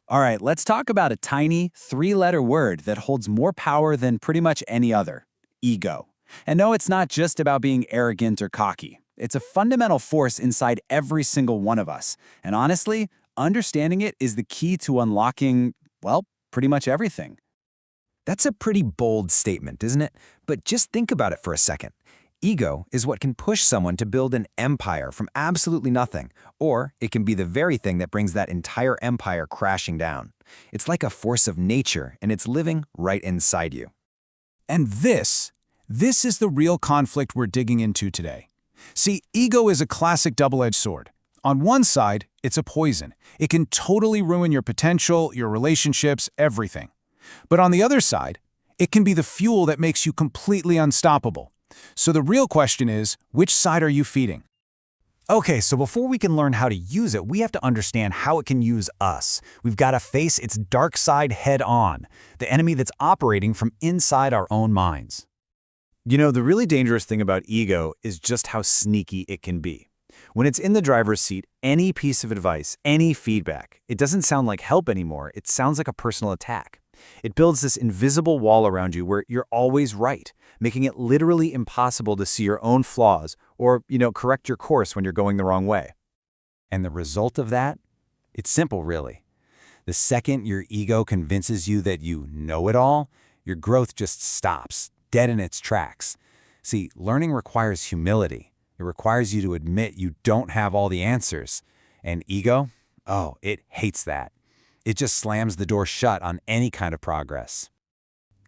All right, let's talk about a tiny three-letter word that holds more power than pretty much any other: ego. And no, it's not just about being arrogant or cocky. It's a fundamental force inside every single one of us. And honestly, understanding it is the key to unlocking, well, pretty much everything. That's a pretty bold statement, isn't it? But just think about it for a second. Ego is what can push someone to build an empire from absolutely nothing, or it can be the very thing that brings that entire empire crashing down. It's like a force of nature, and it's living right inside you. And this is the real conflict we're digging into today. See, ego is a classic double-edged sword. On one side, it's a poison. It can totally ruin your potential, your relationships, everything. But on the other side, it can be the fuel that makes you completely unstoppable. So the real question is, which side are you feeding? Okay, so before we can learn how to use it, we have to understand how it can use us. We've got to face its dark side head on, the enemy that's operating from inside our own minds. You know, the really dangerous thing about ego is just how sneaky it can be. When it's in the driver's seat, any piece of advice, any feedback, it doesn't sound like help anymore, it sounds like a personal attack. It builds this invisible wall around you where you're always right, making it literally impossible to see your own flaws or, correct your course when you're going the wrong way. And the result of that? It's simple, really. The second your ego convinces you that you know it all, your growth just stops, dead in its tracks. See, learning requires humility. It requires you to admit you don't have all the answers. And ego? Oh, it hates that. It just slams the door shut on any kind of progress.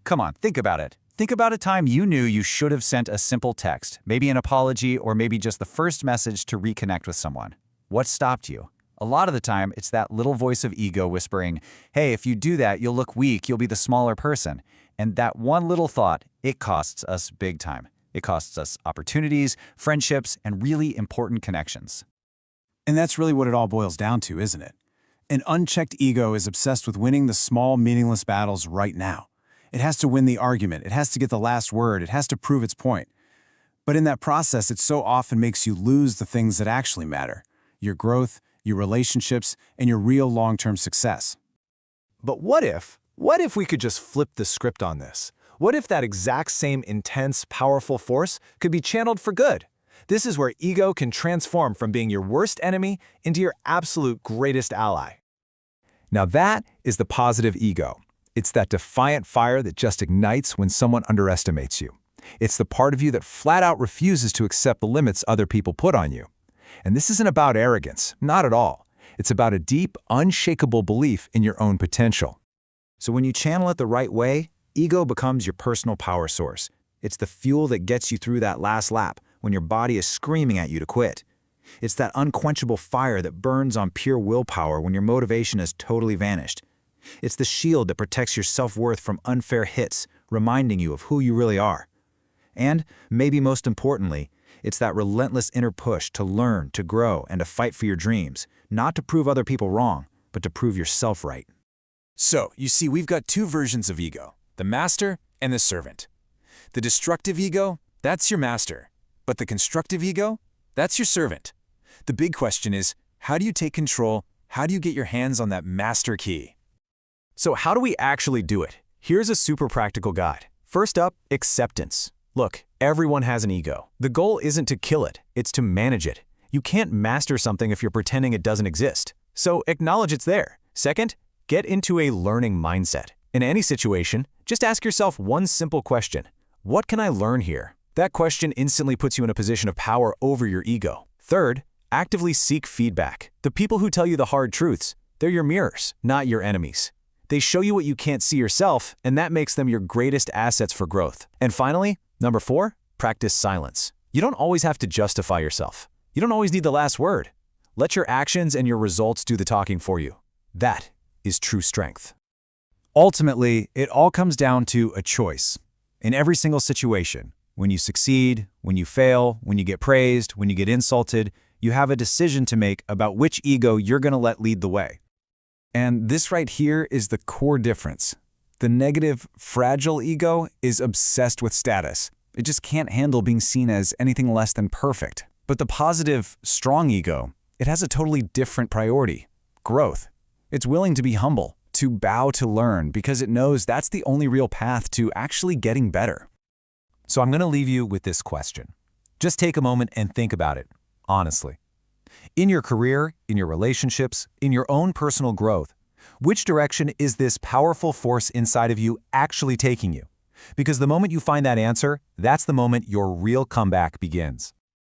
Come on, think about it. Think about a time you knew you should have sent a simple text, maybe an apology or maybe just the first message to reconnect with someone. What stopped you? A lot of the time, it's that little voice of ego whispering, hey, if you do that, you'll look weak, you'll be the smaller person. And that one little thought, it costs us big time. It costs us opportunities, friendships, and really important connections. And that's really what it all boils down to, isn't it? An unchecked ego is obsessed with winning the small, meaningless battles right now. It has to win the argument, it has to get the last word, it has to prove its point. But in that process, it so often makes you lose the things that actually matter: your growth, your relationships, and your real long-term success. But what if we could just flip the script on this? What if that exact same intense, powerful force could be channeled for good? This is where ego can transform from being your worst enemy into your absolute greatest ally. Now that is the positive ego. It's that defiant fire that just ignites when someone underestimates you. It's the part of you that flat out refuses to accept the limits other people put on you. And this isn't about arrogance, not at all. It's about a deep, unshakable belief in your own potential. So when you channel it the right way, ego becomes your personal power source. It's the fuel that gets you through that last lap when your body is screaming at you to quit. It's that unquenchable fire that burns on pure willpower when your motivation has totally vanished. It's the shield that protects your self-worth from unfair hits, reminding you of who you really are. And, maybe most importantly, it's that relentless inner push to learn, to grow, and to fight for your dreams, not to prove other people wrong, but to prove yourself right. So, you see, we've got two versions of ego: the master and the servant. The destructive ego, that's your master. But the constructive ego, that's your servant. The big question is, how do you take control? How do you get your hands on that master key? So how do we actually do it? Here's a super practical guide. First up, acceptance. Look, everyone has an ego. The goal isn't to kill it, it's to manage it. You can't master something if you're pretending it doesn't exist. So acknowledge it's there. Second, get into a learning mindset. In any situation, just ask yourself one simple question. What can I learn here? That question instantly puts you in a position of power over your ego. Third, actively seek feedback. The people who tell you the hard truths, they're your mirrors, not your enemies. They show you what you can't see yourself, and that makes them your greatest assets for growth. And finally, number 4, practice silence. You don't always have to justify yourself. You don't always need the last word. Let your actions and your results do the talking for you. That is true strength. Ultimately, it all comes down to a choice. In every single situation, when you succeed, when you fail, when you get praised, when you get insulted, you have a decision to make about which ego you're going to let lead the way. And this right here is the core difference. The negative, fragile ego is obsessed with status. It just can't handle being seen as anything less than perfect. But the positive, strong ego, it has a totally different priority: growth. It's willing to be humble, to bow to learn, because it knows that's the only real path to actually getting better. So I'm going to leave you with this question. Just take a moment and think about it, honestly. In your career, in your relationships, in your own personal growth, which direction is this powerful force inside of you actually taking you? Because the moment you find that answer, that's the moment your real comeback begins.